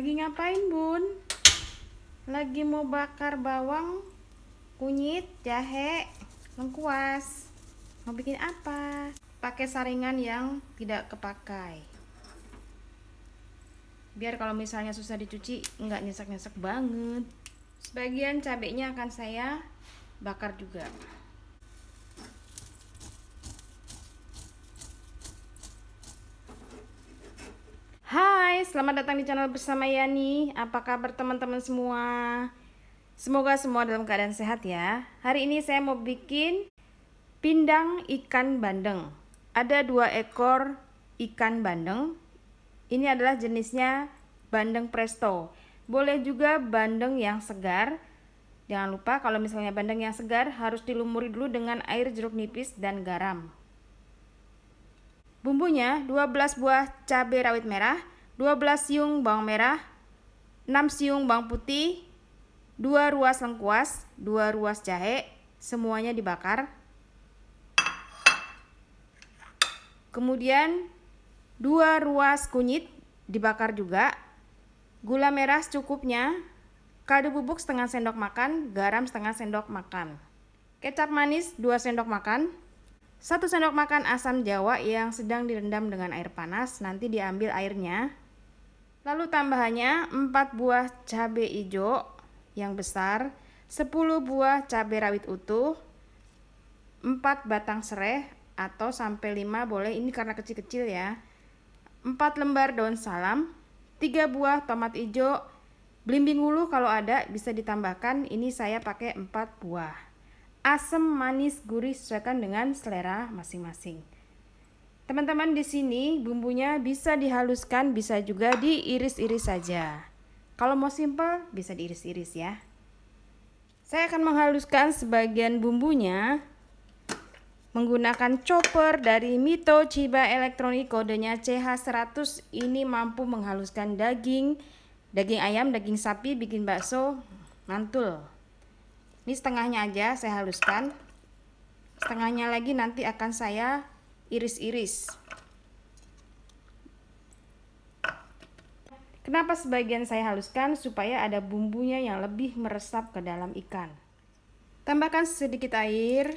Lagi ngapain, Bun? Lagi mau bakar bawang, kunyit, jahe, lengkuas. Mau bikin apa? Pakai saringan yang tidak kepakai. Biar kalau misalnya susah dicuci, nggak nyesek-nyesek banget. Sebagian cabenya akan saya bakar juga. Hai, selamat datang di channel bersama Yani. Apa kabar teman-teman semua? Semoga semua dalam keadaan sehat ya. Hari ini saya mau bikin pindang ikan bandeng. Ada 2 ekor ikan bandeng. Ini adalah jenisnya bandeng presto. Boleh juga bandeng yang segar. Jangan lupa kalau misalnya bandeng yang segar harus dilumuri dulu dengan air jeruk nipis dan garam. Bumbunya 12 buah cabai rawit merah, 12 siung bawang merah, 6 siung bawang putih, 2 ruas lengkuas, 2 ruas jahe, semuanya dibakar. Kemudian 2 ruas kunyit dibakar juga. Gula merah secukupnya, kaldu bubuk setengah sendok makan, garam setengah sendok makan. Kecap manis 2 sendok makan. 1 sendok makan asam jawa yang sedang direndam dengan air panas, nanti diambil airnya. Lalu tambahannya 4 buah cabai hijau yang besar, 10 buah cabai rawit utuh, 4 batang serai atau sampai 5 boleh, ini karena kecil-kecil ya. 4 lembar daun salam, 3 buah tomat hijau, belimbing ulu kalau ada bisa ditambahkan, ini saya pakai 4 buah. Asam, manis, gurih sesuaikan dengan selera masing-masing. Teman-teman, di sini bumbunya bisa dihaluskan, bisa juga diiris-iris saja. Kalau mau simple bisa diiris-iris ya. Saya akan menghaluskan sebagian bumbunya menggunakan chopper dari Mito Chiba Electronic, kodenya CH100. Ini mampu menghaluskan daging ayam, daging sapi, bikin bakso mantul. Ini setengahnya aja saya haluskan, setengahnya lagi nanti akan saya iris-iris. Kenapa sebagian saya haluskan? Supaya ada bumbunya yang lebih meresap ke dalam ikan. Tambahkan sedikit air.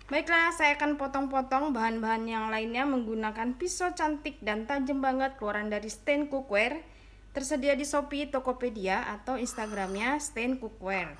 Baiklah, saya akan potong-potong bahan-bahan yang lainnya menggunakan pisau cantik dan tajam banget keluaran dari Stain Cookware. Tersedia di Shopee, Tokopedia, atau Instagramnya Stain Cookware.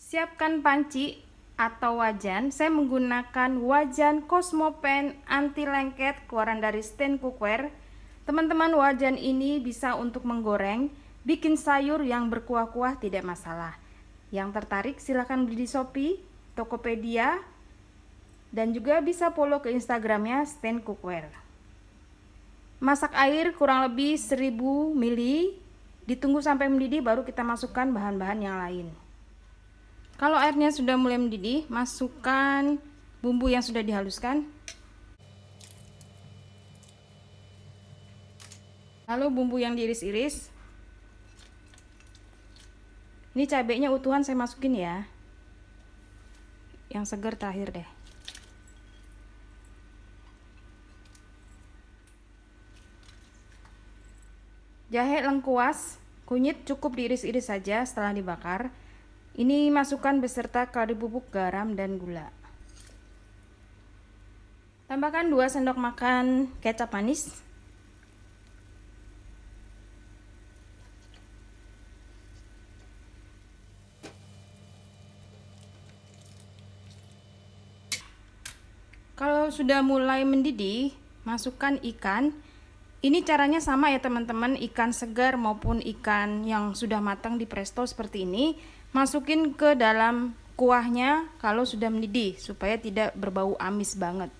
Siapkan panci atau wajan. Saya menggunakan wajan Cosmopan anti lengket keluaran dari Stain Cookware. Teman-teman, wajan ini bisa untuk menggoreng, bikin sayur yang berkuah-kuah tidak masalah. Yang tertarik silahkan beli di Shopee, Tokopedia, dan juga bisa follow ke Instagramnya Stain Cookware. Masak air kurang lebih 1000 ml, ditunggu sampai mendidih baru kita masukkan bahan-bahan yang lain. Kalau airnya sudah mulai mendidih, masukkan bumbu yang sudah dihaluskan. Lalu bumbu yang diiris-iris. Ini cabenya utuhan saya masukin ya. Yang segar terakhir deh. Jahe lengkuas, kunyit cukup diiris-iris saja setelah dibakar. Ini masukkan beserta kaldu bubuk, garam, dan gula. Tambahkan 2 sendok makan kecap manis. Kalau sudah mulai mendidih, masukkan ikan. Ini caranya sama ya teman-teman, ikan segar maupun ikan yang sudah matang di presto seperti ini. Masukin ke dalam kuahnya kalau sudah mendidih supaya tidak berbau amis banget.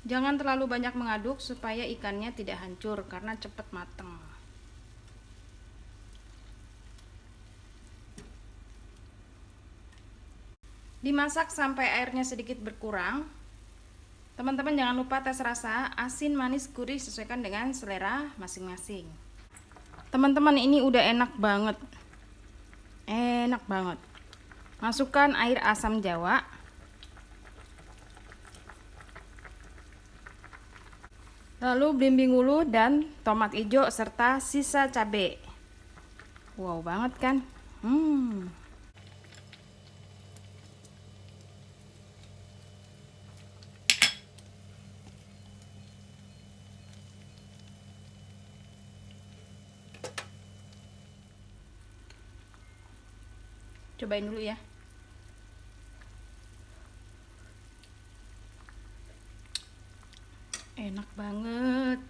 Jangan terlalu banyak mengaduk supaya ikannya tidak hancur karena cepat matang. Dimasak sampai airnya sedikit berkurang. Teman-teman jangan lupa tes rasa, asin, manis, gurih sesuaikan dengan selera masing-masing. Teman-teman ini udah enak banget. Enak banget. Masukkan air asam jawa. Lalu belimbing ulu dan tomat hijau serta sisa cabai. Wow banget kan? Cobain dulu ya. Enak banget.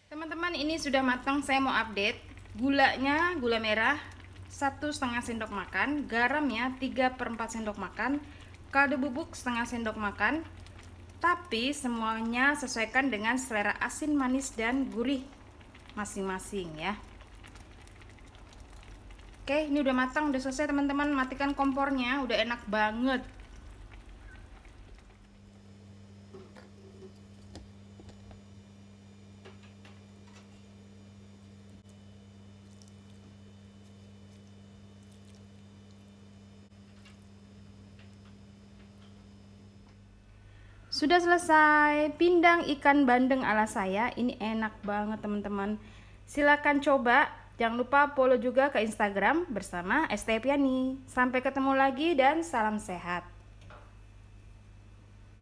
Teman-teman ini sudah matang, saya mau update. Gulanya, gula merah 1,5 sendok makan, garamnya 3/4 sendok makan, kaldu bubuk setengah sendok makan. Tapi semuanya sesuaikan dengan selera asin, manis, dan gurih masing-masing ya. Oke, ini udah matang, udah selesai teman-teman. Matikan kompornya, udah enak banget. Sudah selesai pindang ikan bandeng ala saya. Ini enak banget teman-teman. Silakan coba. Jangan lupa follow juga ke Instagram bersama ST Piani. Sampai ketemu lagi dan salam sehat.